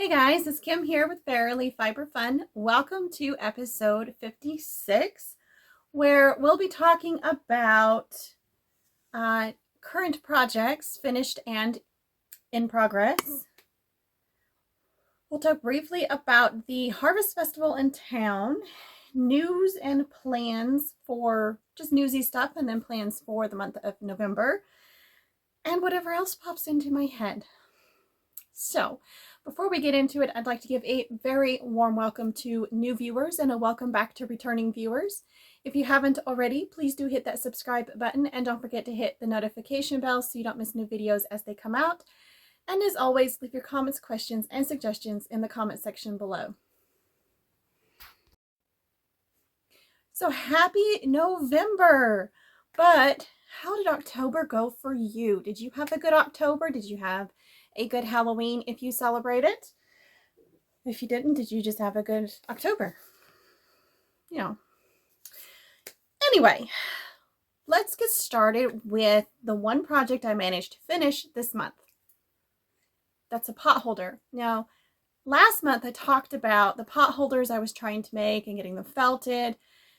Hey guys, it's Kim here with Fairily Fiber Fun. Welcome to episode 56, where we'll be talking about current projects, finished and in progress. We'll talk briefly about the Harvest Festival in town, news and plans for just newsy stuff, and then plans for the month of November, and whatever else pops into my head. So, before we get into it, I'd like to give a very warm welcome to new viewers and a welcome back to returning viewers. If you haven't already, please do hit that subscribe button and don't forget to hit the notification bell so you don't miss new videos as they come out. And as always, leave your comments, questions, and suggestions in the comment section below. So happy November! But how did October go for you? Did you have a good October? Did you have a good Halloween if you celebrate it? If you didn't, did you just have a good October? Anyway, let's get started with the one project I managed to finish this month. That's a pot holder. Now, last month I talked about the pot holders I was trying to make and getting them felted,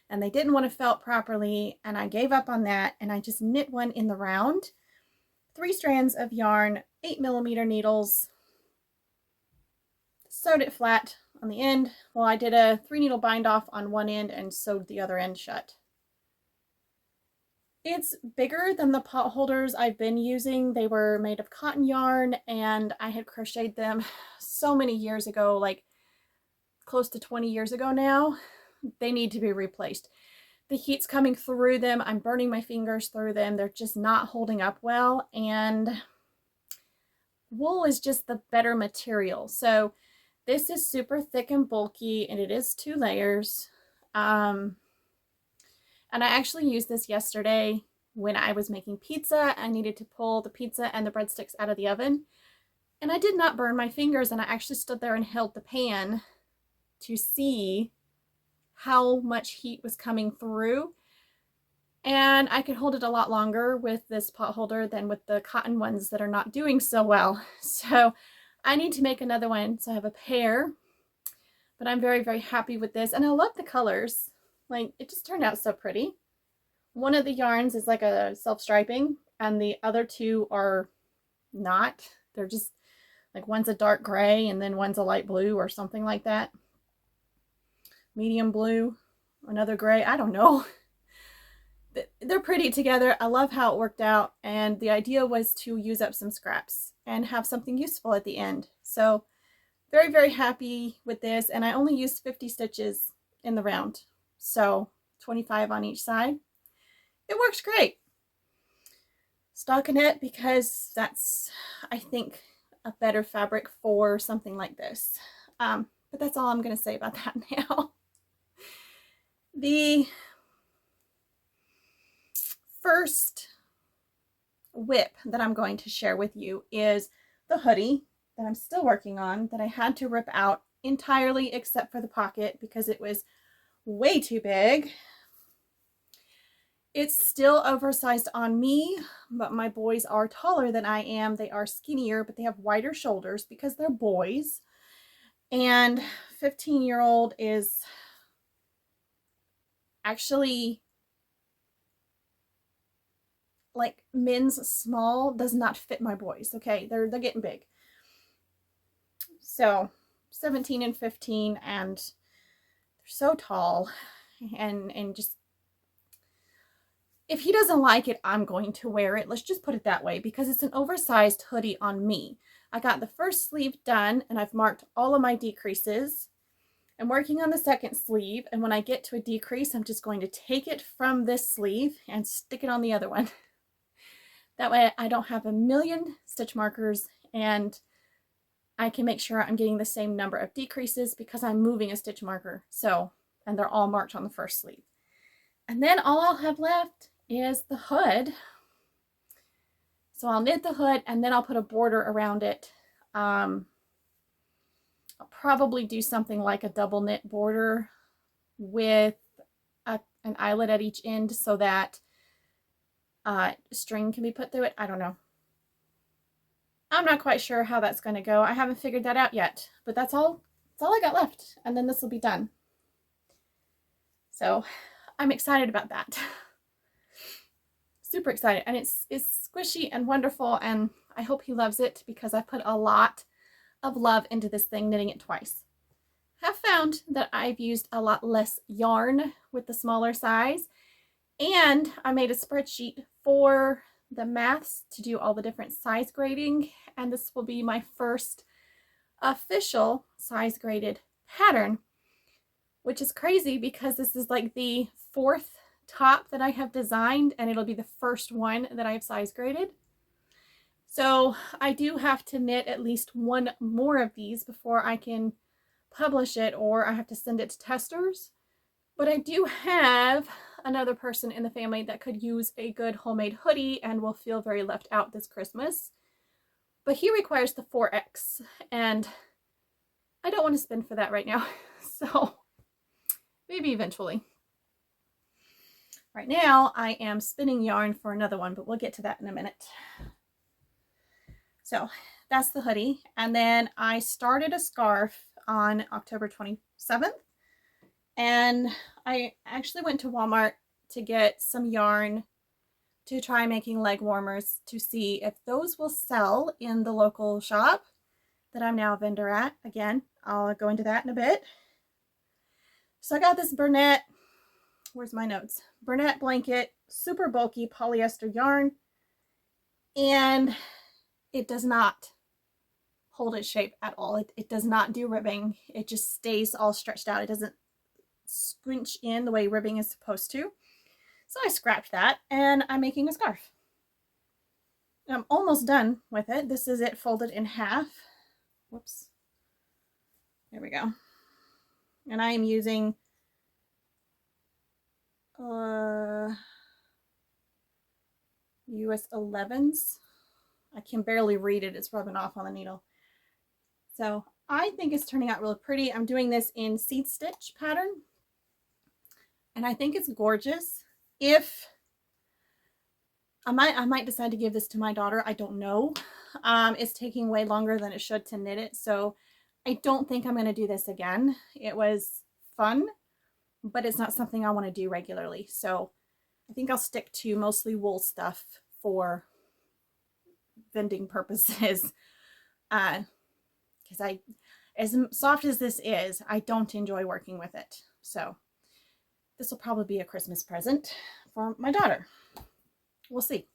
and they didn't want to felt properly, and I gave up on that, and I just knit one in the round. 3 strands of yarn, 8mm needles, sewed it flat on the end. Well, I did a 3-needle bind off on one end and sewed the other end shut. It's bigger than the pot holders I've been using. They were made of cotton yarn, and I had crocheted them so many years ago, like close to 20 years ago now. They need to be replaced. The heat's coming through them. I'm burning my fingers through them. They're just not holding up well, and wool is just the better material. So this is super thick and bulky, and it is 2 layers. And I actually used this yesterday when I was making pizza. I needed to pull the pizza and the breadsticks out of the oven, and I did not burn my fingers, and I actually stood there and held the pan to see how much heat was coming through, and I could hold it a lot longer with this pot holder than with the cotton ones that are not doing so well. So I need to make another one, so I have a pair, but I'm very, very happy with this, and I love the colors. Like, it just turned out so pretty. One of the yarns is like a self-striping, and the other 2 are not. They're just like, one's a dark gray and then one's a light blue or something like that. Medium blue, another gray, I don't know. They're pretty together. I love how it worked out, and the idea was to use up some scraps and have something useful at the end. So very, very happy with this, and I only used 50 stitches in the round, so 25 on each side. It works great. Stockinette, because that's, I think, a better fabric for something like this. But that's all I'm going to say about that now. The first whip that I'm going to share with you is the hoodie that I'm still working on, that I had to rip out entirely except for the pocket because it was way too big. It's still oversized on me, but my boys are taller than I am. They are skinnier, but they have wider shoulders because they're boys. And 15-year-old is actually like men's small, does not fit my boys. Okay, they're getting big. So 17 and 15, and they're so tall, and just, if he doesn't like it, I'm going to wear it. Let's just put it that way, because it's an oversized hoodie on me. I got the first sleeve done, and I've marked all of my decreases. I'm working on the second sleeve, and when I get to a decrease, I'm just going to take it from this sleeve and stick it on the other one. That way I don't have a million stitch markers, and I can make sure I'm getting the same number of decreases because I'm moving a stitch marker. So, and they're all marked on the first sleeve. And then all I'll have left is the hood. So I'll knit the hood, and then I'll put a border around it. I'll probably do something like a double knit border with an eyelet at each end so that string can be put through it. I don't know. I'm not quite sure how that's going to go. I haven't figured that out yet, but that's all I got left. And then this will be done. So I'm excited about that. Super excited. And it's squishy and wonderful. And I hope he loves it because I put a lot of love into this thing, knitting it twice. Have found that I've used a lot less yarn with the smaller size. And I made a spreadsheet for the maths to do all the different size grading, and this will be my first official size graded pattern, which is crazy because this is like the 4th top that I have designed, and it'll be the first one that I have size graded. So I do have to knit at least one more of these before I can publish it, or I have to send it to testers. But I do have another person in the family that could use a good homemade hoodie and will feel very left out this Christmas. But he requires the 4X, and I don't want to spend for that right now. So maybe eventually. Right now I am spinning yarn for another one, but we'll get to that in a minute. So that's the hoodie. And then I started a scarf on October 27th. And I actually went to Walmart to get some yarn to try making leg warmers to see if those will sell in the local shop that I'm now a vendor at. Again, I'll go into that in a bit. So I got this Bernat, where's my notes? Bernat blanket, super bulky polyester yarn, and it does not hold its shape at all. It does not do ribbing. It just stays all stretched out. It doesn't scrunch in the way ribbing is supposed to. So I scrapped that and I'm making a scarf. I'm almost done with it. This is it folded in half. Whoops. There we go. And I am using US 11s. I can barely read it. It's rubbing off on the needle. So I think it's turning out really pretty. I'm doing this in seed stitch pattern. And I think it's gorgeous. If I might decide to give this to my daughter. I don't know. It's taking way longer than it should to knit it. So I don't think I'm going to do this again. It was fun, but it's not something I want to do regularly. So I think I'll stick to mostly wool stuff for vending purposes. Because as soft as this is, I don't enjoy working with it. So this will probably be a Christmas present for my daughter. We'll see.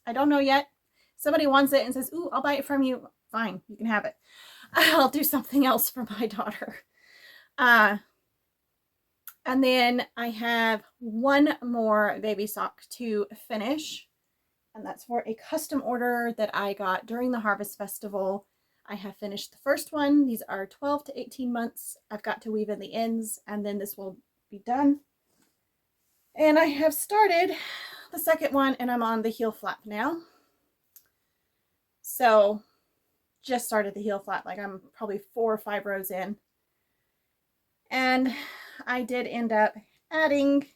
I don't know yet. Somebody wants it and says, ooh, I'll buy it from you. Fine, you can have it. I'll do something else for my daughter. And then I have one more baby sock to finish. And that's for a custom order that I got during the Harvest Festival. I have finished the first one. These are 12 to 18 months. I've got to weave in the ends, and then this will be done. And I have started the second one, and I'm on the heel flap now. So just started the heel flap, like I'm probably 4 or 5 rows in. And I did end up adding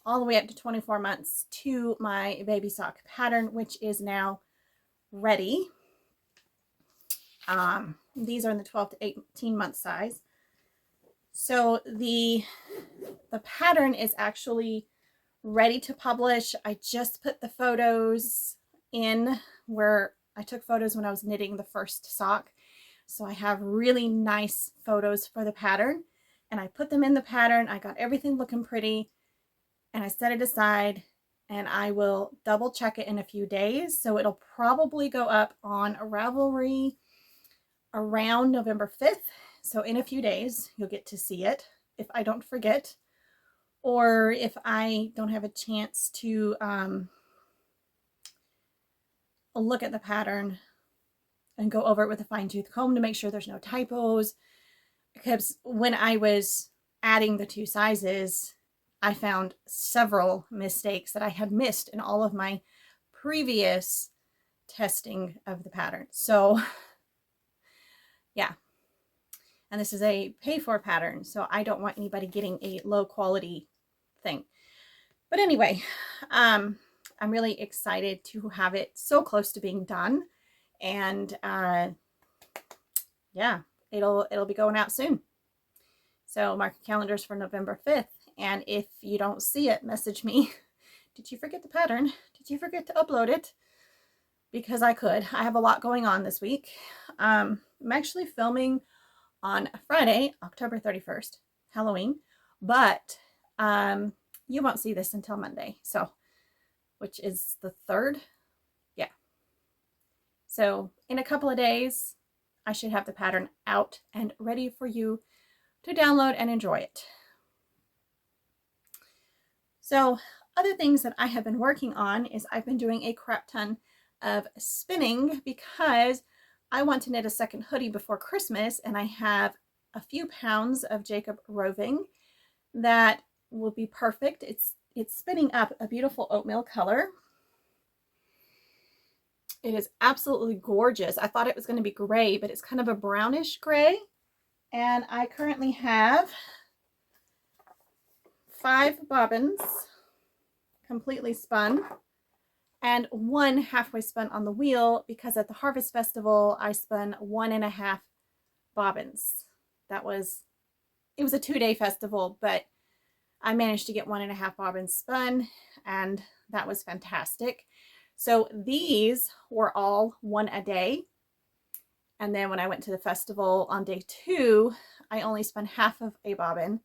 all the way up to 24 months to my baby sock pattern, which is now ready. These are in the 12 to 18 month size. So the pattern is actually ready to publish. I just put the photos in where I took photos when I was knitting the first sock. So I have really nice photos for the pattern, and I put them in the pattern. I got everything looking pretty, and I set it aside, and I will double check it in a few days. So it'll probably go up on Ravelry around November 5th. So in a few days, you'll get to see it if I don't forget, or if I don't have a chance to look at the pattern and go over it with a fine-tooth comb to make sure there's no typos. Because when I was adding the 2 sizes, I found several mistakes that I had missed in all of my previous testing of the pattern. So yeah. And this is a pay-for pattern, so I don't want anybody getting a low quality thing. But anyway, I'm really excited to have it so close to being done. And yeah, it'll be going out soon. So mark your calendars for November 5th. And if you don't see it, message me. Did you forget the pattern? Did you forget to upload it? Because I could. I have a lot going on this week. I'm actually filming on Friday, October 31st, Halloween, but you won't see this until Monday, so, which is the 3rd. Yeah. So in a couple of days, I should have the pattern out and ready for you to download and enjoy it. So other things that I have been working on is I've been doing a crap ton of spinning because I want to knit a second hoodie before Christmas, and I have a few pounds of Jacob roving that will be perfect. It's spinning up a beautiful oatmeal color. It is absolutely gorgeous. I thought it was going to be gray, but it's kind of a brownish gray. And I currently have 5 bobbins completely spun and 1 halfway spun on the wheel, because at the Harvest Festival I spun 1.5 bobbins. It was a 2-day festival, but I managed to get 1.5 bobbins spun, and that was fantastic. So these were all 1 a day. And then when I went to the festival on day 2, I only spun half of a bobbin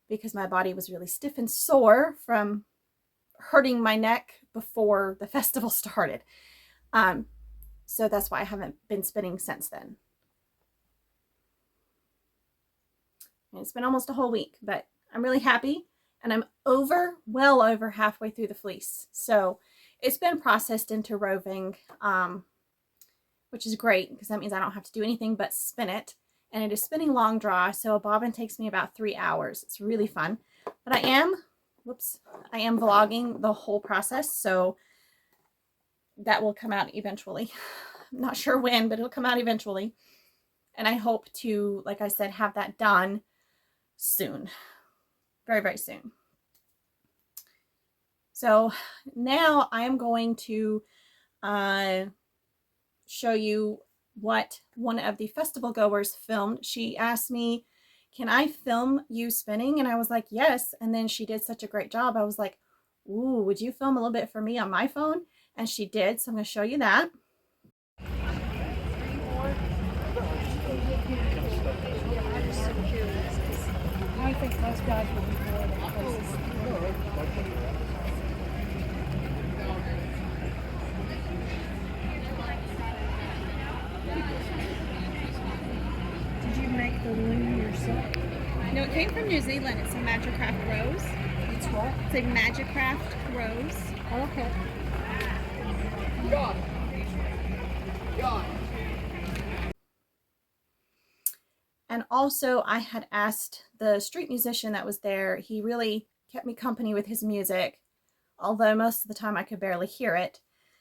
because my body was really stiff and sore from hurting my neck before the festival started. So that's why I haven't been spinning since then. And it's been almost a whole week, but I'm really happy, and I'm well over halfway through the fleece. So it's been processed into roving, which is great because that means I don't have to do anything but spin it. And it is spinning long draw, so a bobbin takes me about 3 hours. It's really fun. But I am vlogging the whole process, so that will come out eventually. I'm not sure when, but it'll come out eventually. And I hope to, like I said, have that done soon. Very, very soon. So now I am going to show you what one of the festival goers filmed. She asked me, can I film you spinning? And I was like, yes. And then she did such a great job. I was like, ooh, would you film a little bit for me on my phone? And she did. So I'm going to show you that. I think most guys would be more than Did you make the loom yourself? No, it came from New Zealand. It's a Magicraft rose. It's what? It's a Magicraft rose. Okay. And also I had asked the street musician that was there. He really kept me company with his music, although most of the time I could barely hear it.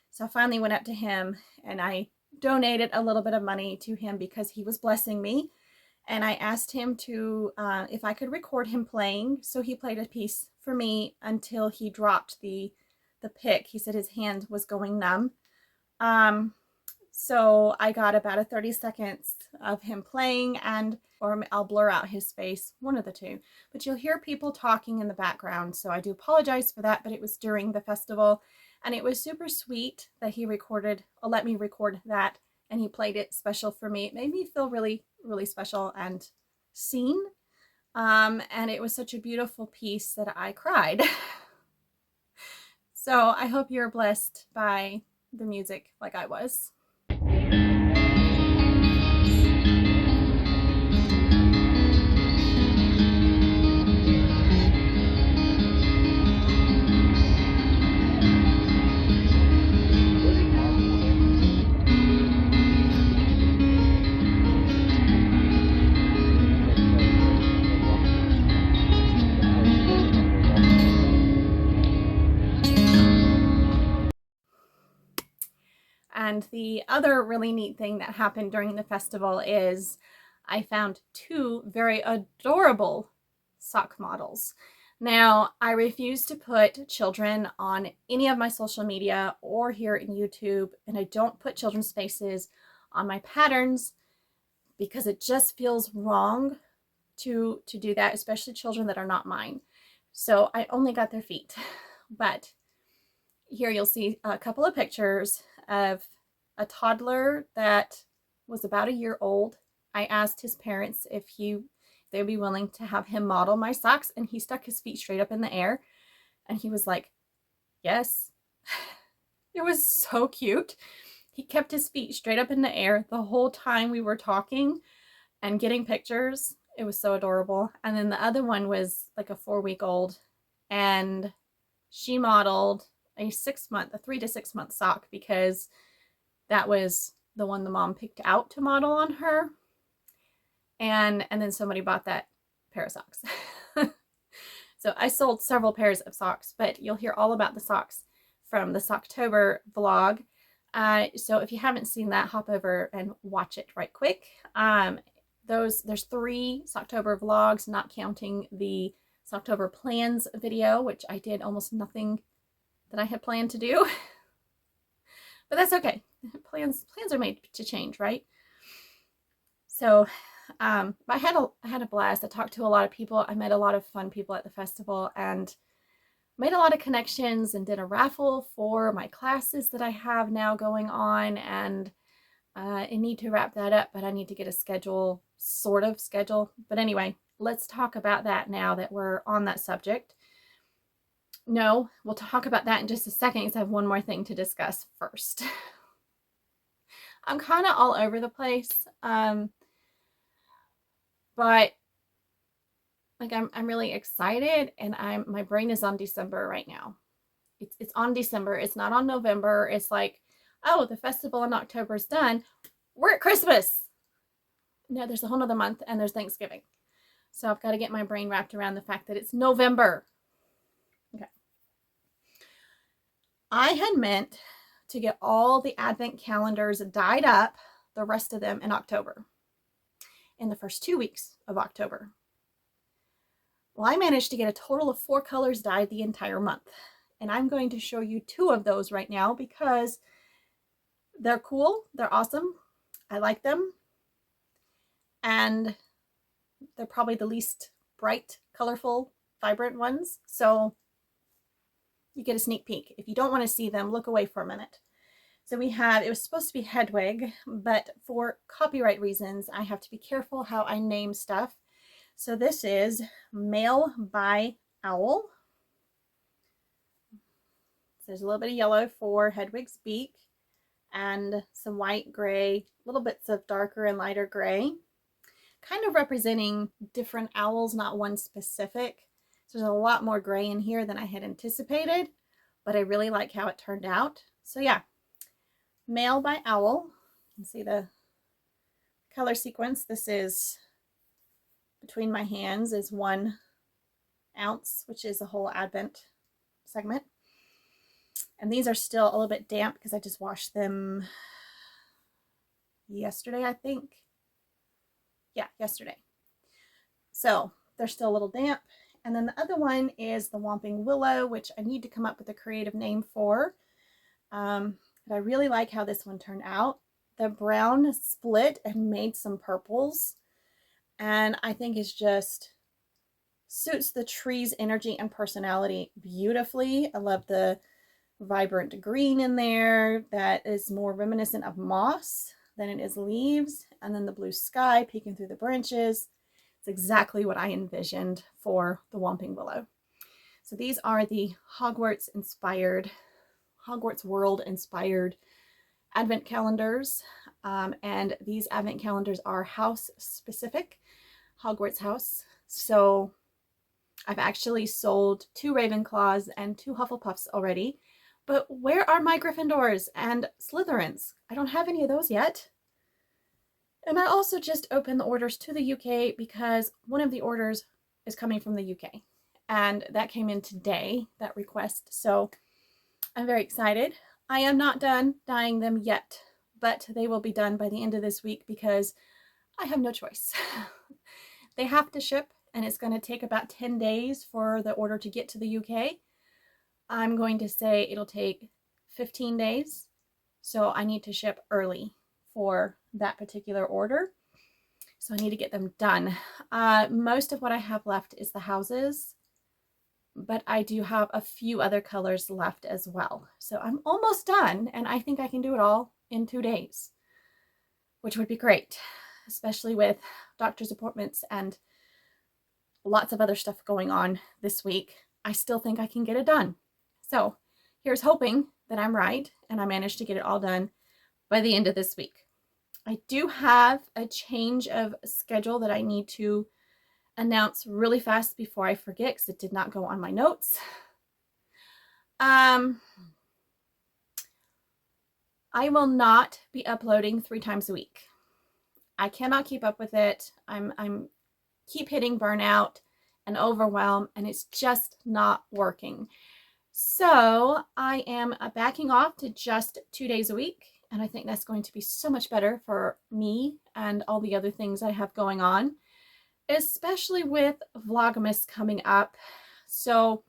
So I finally went up to him and I donated a little bit of money to him because he was blessing me. And I asked him to, if I could record him playing. So he played a piece for me until he dropped the pick. He said his hand was going numb. So I got about a 30 seconds of him playing, or I'll blur out his face, one of the two. But you'll hear people talking in the background, so I do apologize for that, but it was during the festival, and it was super sweet that he let me record that, and he played it special for me. It made me feel really, really special and seen, and it was such a beautiful piece that I cried. So I hope you're blessed by the music like I was. And the other really neat thing that happened during the festival is I found 2 very adorable sock models. Now, I refuse to put children on any of my social media or here in YouTube, and I don't put children's faces on my patterns because it just feels wrong to do that, especially children that are not mine. So I only got their feet. But here you'll see a couple of pictures of a toddler that was about a year old. I asked his parents if they'd be willing to have him model my socks, and he stuck his feet straight up in the air, and he was like, yes. It was so cute. He kept his feet straight up in the air the whole time we were talking and getting pictures. It was so adorable. And then the other one was like a 4-week-old, and she modeled a 3 to 6 month sock because that was the one the mom picked out to model on her. And then somebody bought that pair of socks. So I sold several pairs of socks, but you'll hear all about the socks from the Socktober vlog. So if you haven't seen that, hop over and watch it right quick. There's 3 Socktober vlogs, not counting the Socktober plans video, which I did almost nothing that I had planned to do. But that's okay. Plans are made to change, right? So I had a blast. I talked to a lot of people. I met a lot of fun people at the festival and made a lot of connections, and did a raffle for my classes that I have now going on. And I need to wrap that up, but I need to get a sort of schedule. But anyway, let's talk about that now that we're on that subject. No, we'll talk about that in just a second because I have one more thing to discuss first. I'm kind of all over the place. But like I'm really excited, and my brain is on December right now. It's on December. It's not on November. It's like, oh, the festival in October is done. We're at Christmas. No, there's a whole nother month, and there's Thanksgiving. So I've got to get my brain wrapped around the fact that it's November. Okay. I had meant to get all the advent calendars dyed up, the rest of them in October, in the first 2 weeks of October. Well, I managed to get a total of 4 colors dyed the entire month. And I'm going to show you 2 of those right now because they're cool, they're awesome, I like them, and they're probably the least bright, colorful, vibrant ones. So you get a sneak peek. If you don't want to see them, look away for a minute. So it was supposed to be Hedwig, but for copyright reasons, I have to be careful how I name stuff. So this is Mail by Owl. So there's a little bit of yellow for Hedwig's beak, and some white, gray, little bits of darker and lighter gray, kind of representing different owls, not one specific. So there's a lot more gray in here than I had anticipated, but I really like how it turned out. So yeah, Mail by Owl. You can see the color sequence. This is, between my hands is 1 ounce, which is a whole Advent segment. And these are still a little bit damp because I just washed them yesterday, I think. Yeah, yesterday. So they're still a little damp. And then the other one is the Whomping Willow, which I need to come up with a creative name for. But I really like how this one turned out. The brown split and made some purples, and I think it just suits the tree's energy and personality beautifully. I love the vibrant green in there that is more reminiscent of moss than it is leaves, and then the blue sky peeking through the branches. It's exactly what I envisioned for the Whomping Willow. So these are the Hogwarts World inspired Advent calendars, and these Advent calendars are house specific, Hogwarts house. So I've actually sold 2 Ravenclaws and 2 Hufflepuffs already, but where are my Gryffindors and Slytherins? I don't have any of those yet. And I also just opened the orders to the UK because one of the orders is coming from the UK, and that came in today, that request. So I'm very excited. I am not done dyeing them yet, but they will be done by the end of this week because I have no choice. They have to ship, and it's going to take about 10 days for the order to get to the UK. I'm going to say it'll take 15 days. So I need to ship early for that particular order. So I need to get them done. Most of what I have left is the houses, but I do have a few other colors left as well. So I'm almost done, and I think I can do it all in 2 days, which would be great, especially with doctor's appointments and lots of other stuff going on this week. I still think I can get it done. So here's hoping that I'm right and I manage to get it all done by the end of this week. I do have a change of schedule that I need to announce really fast before I forget, because it did not go on my notes. I will not be uploading 3 times a week. I cannot keep up with it. I'm keep hitting burnout and overwhelm, and it's just not working. So I am backing off to just 2 days a week, and I think that's going to be so much better for me and all the other things I have going on, especially with Vlogmas coming up. So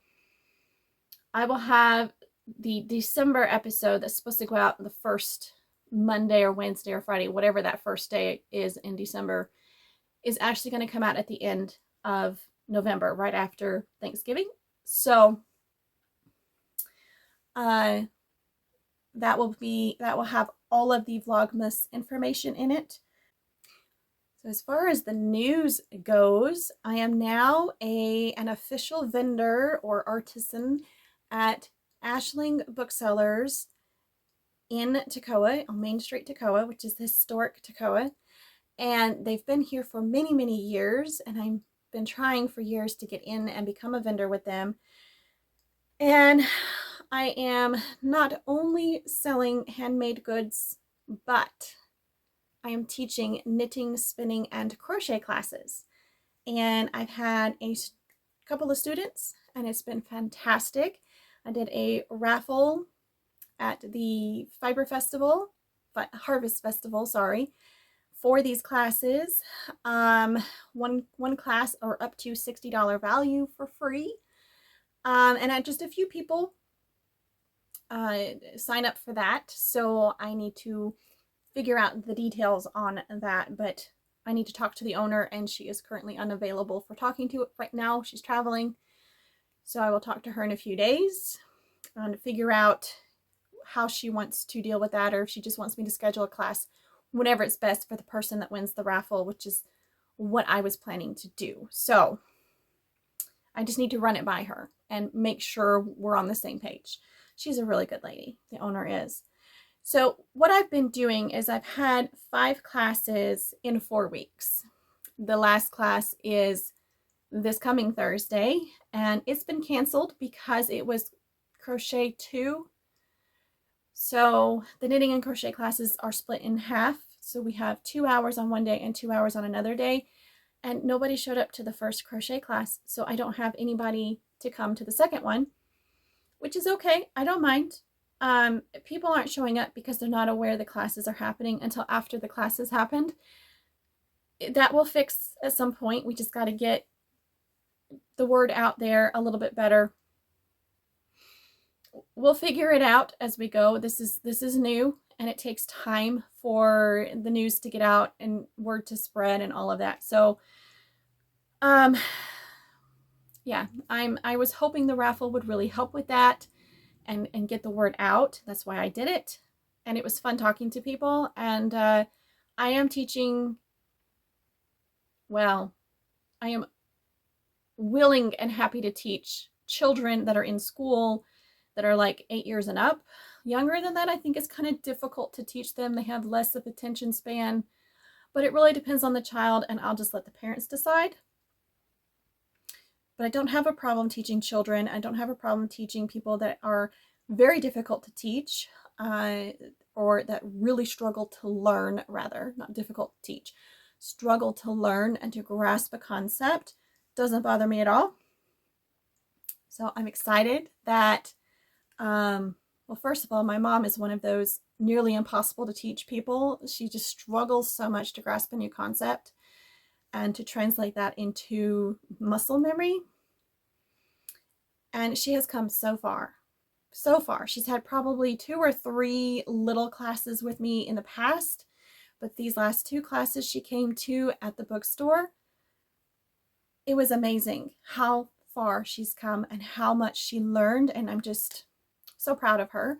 I will have the December episode that's supposed to go out the first Monday or Wednesday or Friday, whatever that first day is in December, is actually going to come out at the end of November, right after Thanksgiving. So that will have all of the Vlogmas information in it. So as far as the news goes, I am now an official vendor or artisan at Ashling Booksellers in Toccoa, on Main Street, Toccoa, which is historic Toccoa. And they've been here for many, many years, and I've been trying for years to get in and become a vendor with them. And I am not only selling handmade goods, but I am teaching knitting, spinning, and crochet classes. And I've had a couple of students, and it's been fantastic. I did a raffle at the Harvest Festival, for these classes. One class, or up to $60 value, for free. And I just a few people sign up for that, so I need to figure out the details on that, but I need to talk to the owner, and she is currently unavailable for talking to right now. She's traveling, so I will talk to her in a few days and figure out how she wants to deal with that, or if she just wants me to schedule a class whenever it's best for the person that wins the raffle, which is what I was planning to do. So I just need to run it by her and make sure we're on the same page. She's a really good lady, the owner is. So what I've been doing is I've had 5 classes in 4 weeks. The last class is this coming Thursday, and it's been canceled because it was crochet 2. So the knitting and crochet classes are split in half. So we have 2 hours on one day and 2 hours on another day. And nobody showed up to the first crochet class, so I don't have anybody to come to the second one, which is okay. I don't mind. People aren't showing up because they're not aware the classes are happening until after the classes happened. That will fix at some point. We just got to get the word out there a little bit better. We'll figure it out as we go. This is new, and it takes time for the news to get out and word to spread and all of that. So yeah, I was hoping the raffle would really help with that and get the word out. That's why I did it. And it was fun talking to people. And I am teaching, well, I am willing and happy to teach children that are in school that are like 8 years and up. Younger than that, I think it's kind of difficult to teach them. They have less of attention span, but it really depends on the child, and I'll just let the parents decide. But I don't have a problem teaching children. I don't have a problem teaching people that are very difficult to teach, or that really struggle to learn, rather, not difficult to teach, struggle to learn and to grasp a concept. Doesn't bother me at all. So I'm excited that, well, first of all, my mom is one of those nearly impossible to teach people. She just struggles so much to grasp a new concept. and to translate that into muscle memory. And she has come so far. So far. She's had probably 2 or 3 little classes with me in the past, but these last 2 classes she came to at the bookstore, it was amazing how far she's come and how much she learned, and I'm just so proud of her.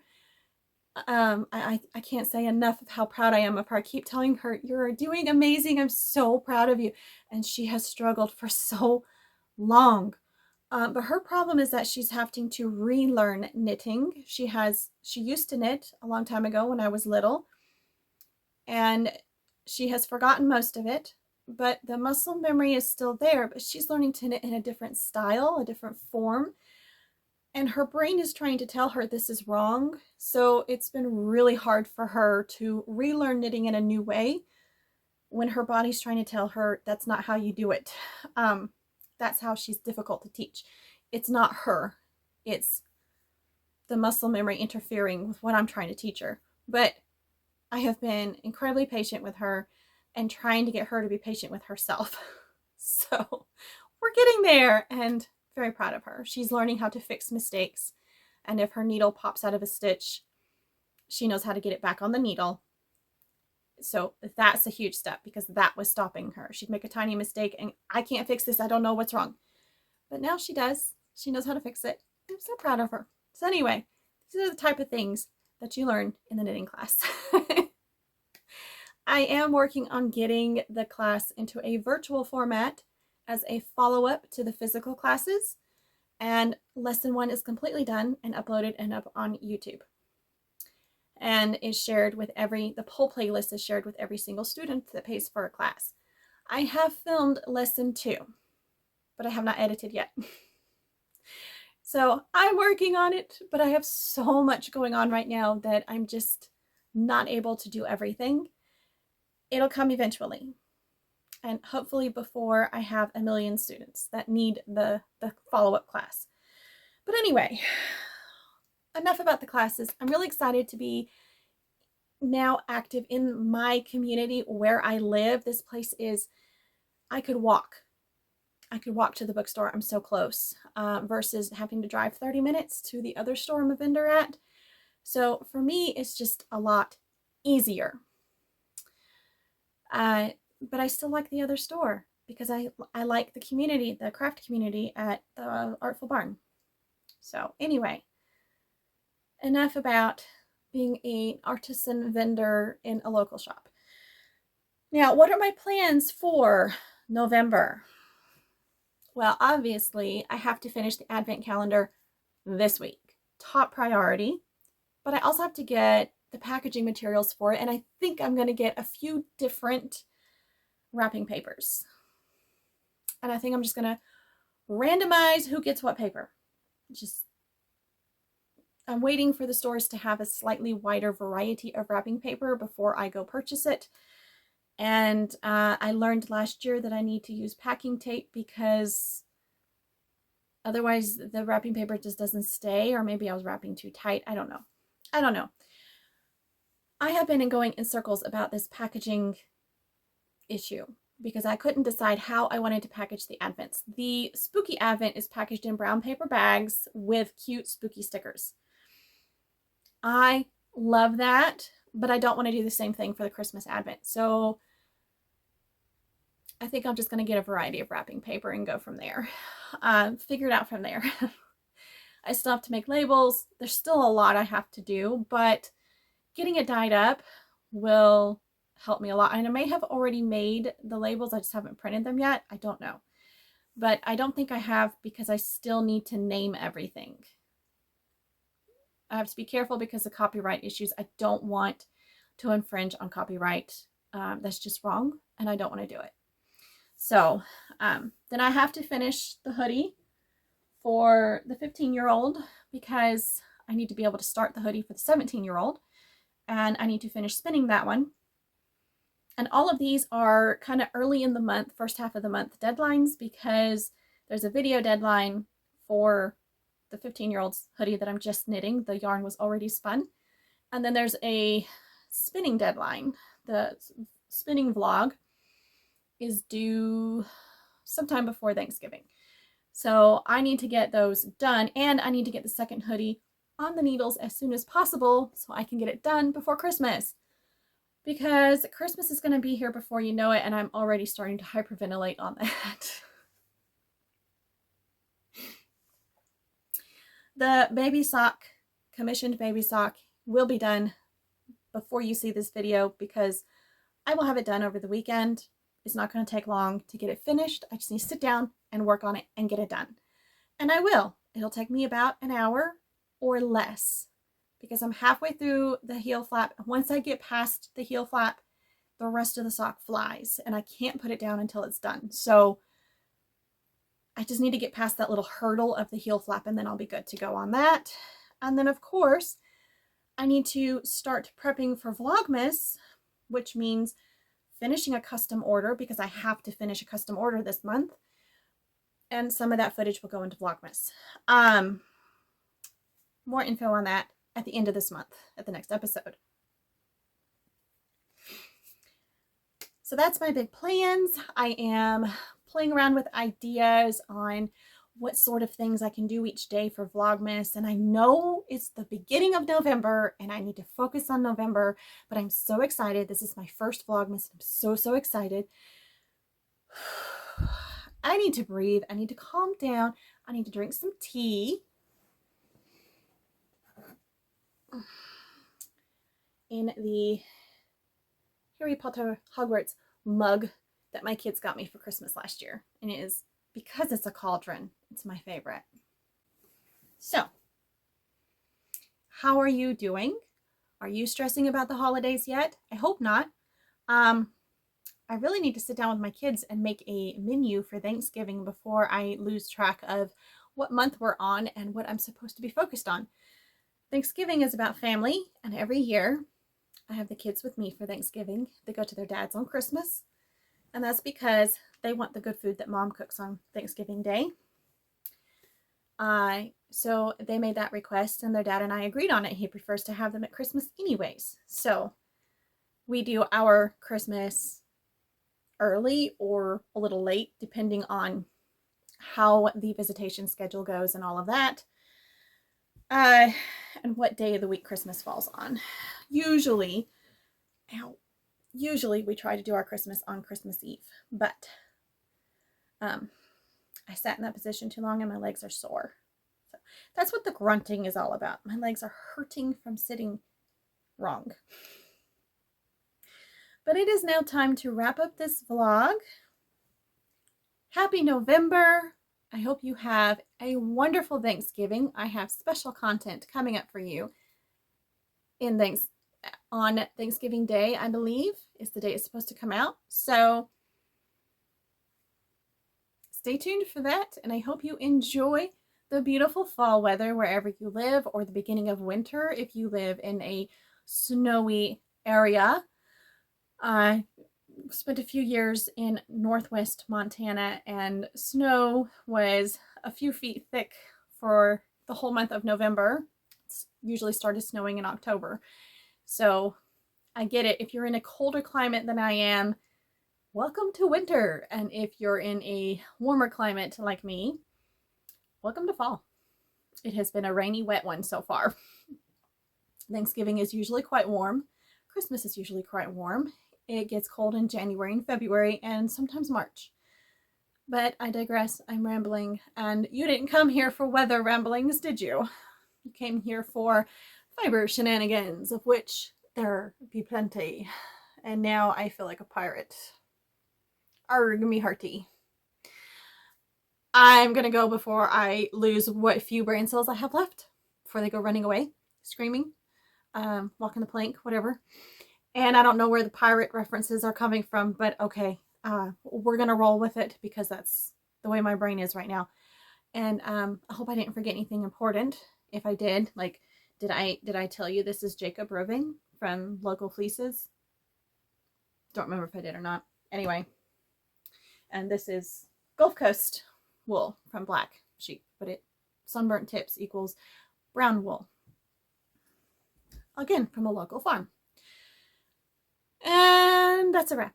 I can't say enough of how proud I am of her. I keep telling her, you're doing amazing. I'm so proud of you. And she has struggled for so long. But her problem is that she's having to relearn knitting. She used to knit a long time ago when I was little, and she has forgotten most of it, but the muscle memory is still there, but she's learning to knit in a different style, a different form, and her brain is trying to tell her this is wrong. So it's been really hard for her to relearn knitting in a new way when her body's trying to tell her that's not how you do it. That's how she's difficult to teach. It's not her. It's the muscle memory interfering with what I'm trying to teach her. But I have been incredibly patient with her and trying to get her to be patient with herself. So we're getting there, and very proud of her. She's learning how to fix mistakes. And if her needle pops out of a stitch, she knows how to get it back on the needle. So that's a huge step, because that was stopping her. She'd make a tiny mistake and I can't fix this. I don't know what's wrong. But now she does. She knows how to fix it. I'm so proud of her. So anyway, these are the type of things that you learn in the knitting class. I am working on getting the class into a virtual format as a follow-up to the physical classes. And lesson 1 is completely done and uploaded and up on YouTube. And is shared with the whole playlist is shared with every single student that pays for a class. I have filmed lesson 2, but I have not edited yet. So I'm working on it, but I have so much going on right now that I'm just not able to do everything. It'll come eventually. And hopefully before I have a million students that need the follow-up class. But anyway, enough about the classes. I'm really excited to be now active in my community where I live. This place is, I could walk to the bookstore. I'm so close, versus having to drive 30 minutes to the other store I'm a vendor at. So for me, it's just a lot easier. But I still like the other store because I like the community, the craft community at the Artful Barn. So anyway, enough about being an artisan vendor in a local shop. Now, what are my plans for November? Well, obviously, I have to finish the Advent calendar this week. Top priority. But I also have to get the packaging materials for it, and I think I'm going to get a few different wrapping papers. And I think I'm just going to randomize who gets what paper. I'm waiting for the stores to have a slightly wider variety of wrapping paper before I go purchase it. And I learned last year that I need to use packing tape because otherwise the wrapping paper just doesn't stay, or maybe I was wrapping too tight. I don't know. I have been going in circles about this packaging issue because I couldn't decide how I wanted to package the Advents. The Spooky Advent is packaged in brown paper bags with cute spooky stickers. I love that, but I don't want to do the same thing for the Christmas Advent. So I think I'm just going to get a variety of wrapping paper and go from there. Figure it out from there. I still have to make labels. There's still a lot I have to do, but getting it dyed up will help me a lot. And I may have already made the labels. I just haven't printed them yet. I don't know. But I don't think I have because I still need to name everything. I have to be careful because of copyright issues. I don't want to infringe on copyright. That's just wrong, and I don't want to do it. So then I have to finish the hoodie for the 15-year-old because I need to be able to start the hoodie for the 17-year-old, and I need to finish spinning that one. And all of these are kind of early in the month, first half of the month deadlines, because there's a video deadline for the 15-year-old's hoodie that I'm just knitting. The yarn was already spun. And then there's a spinning deadline. The spinning vlog is due sometime before Thanksgiving. So I need to get those done, and I need to get the second hoodie on the needles as soon as possible so I can get it done before Christmas. Because Christmas is going to be here before you know it, and I'm already starting to hyperventilate on that. The baby sock, commissioned baby sock, will be done before you see this video because I will have it done over the weekend. It's not going to take long to get it finished. I just need to sit down and work on it and get it done. And I will. It'll take me about an hour or less because I'm halfway through the heel flap. Once I get past the heel flap, the rest of the sock flies and I can't put it down until it's done. So I just need to get past that little hurdle of the heel flap and then I'll be good to go on that. And then of course, I need to start prepping for Vlogmas, which means finishing a custom order because I have to finish a custom order this month. And some of that footage will go into Vlogmas. More info on that at the end of this month, at the next episode. So that's my big plans. I am playing around with ideas on what sort of things I can do each day for Vlogmas. And I know it's the beginning of November and I need to focus on November, but I'm so excited. This is my first Vlogmas. I'm so excited. I need to breathe. I need to calm down. I need to drink some tea. In the Harry Potter Hogwarts mug that my kids got me for Christmas last year. And it is, because it's a cauldron, it's my favorite. So, how are you doing? Are you stressing about the holidays yet? I hope not. I really need to sit down with my kids and make a menu for Thanksgiving before I lose track of what month we're on and what I'm supposed to be focused on. Thanksgiving is about family, and every year I have the kids with me for Thanksgiving. They go to their dad's on Christmas, and that's because they want the good food that mom cooks on Thanksgiving Day. So they made that request, and their dad and I agreed on it. He prefers to have them at Christmas anyways. So we do our Christmas early or a little late, depending on how the visitation schedule goes and all of that. And what day of the week Christmas falls on. Usually we try to do our Christmas on Christmas Eve, but I sat in that position too long and my legs are sore. So that's what the grunting is all about. My legs are hurting from sitting wrong. But it is now time to wrap up this vlog. Happy November. I hope you have a wonderful Thanksgiving. I have special content coming up for you on Thanksgiving Day, I believe, is the day it's supposed to come out. So stay tuned for that, and I hope you enjoy the beautiful fall weather wherever you live, or the beginning of winter if you live in a snowy area. I spent a few years in northwest Montana, and snow was a few feet thick for the whole month of November. It's usually started snowing in October. So I get it. If you're in a colder climate than I am, welcome to winter. And if you're in a warmer climate like me, welcome to fall. It has been a rainy, wet one so far. Thanksgiving is usually quite warm. Christmas is usually quite warm. It gets cold in January and February and sometimes March. But I digress. I'm rambling. And you didn't come here for weather ramblings, did you? You came here for fiber shenanigans, of which there be plenty. And now I feel like a pirate. Arg me hearty. I'm going to go before I lose what few brain cells I have left. Before they go running away, screaming, walking the plank, whatever. And I don't know where the pirate references are coming from, but okay, we're going to roll with it because that's the way my brain is right now. And I hope I didn't forget anything important. If I did, like, did I tell you this is Jacob Roving from Local Fleeces? Don't remember if I did or not. Anyway, and this is Gulf Coast wool from Black Sheep, but sunburnt tips equals brown wool. Again, from a local farm. And that's a wrap.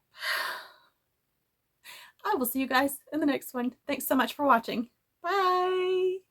I will see you guys in the next one. Thanks so much for watching. Bye!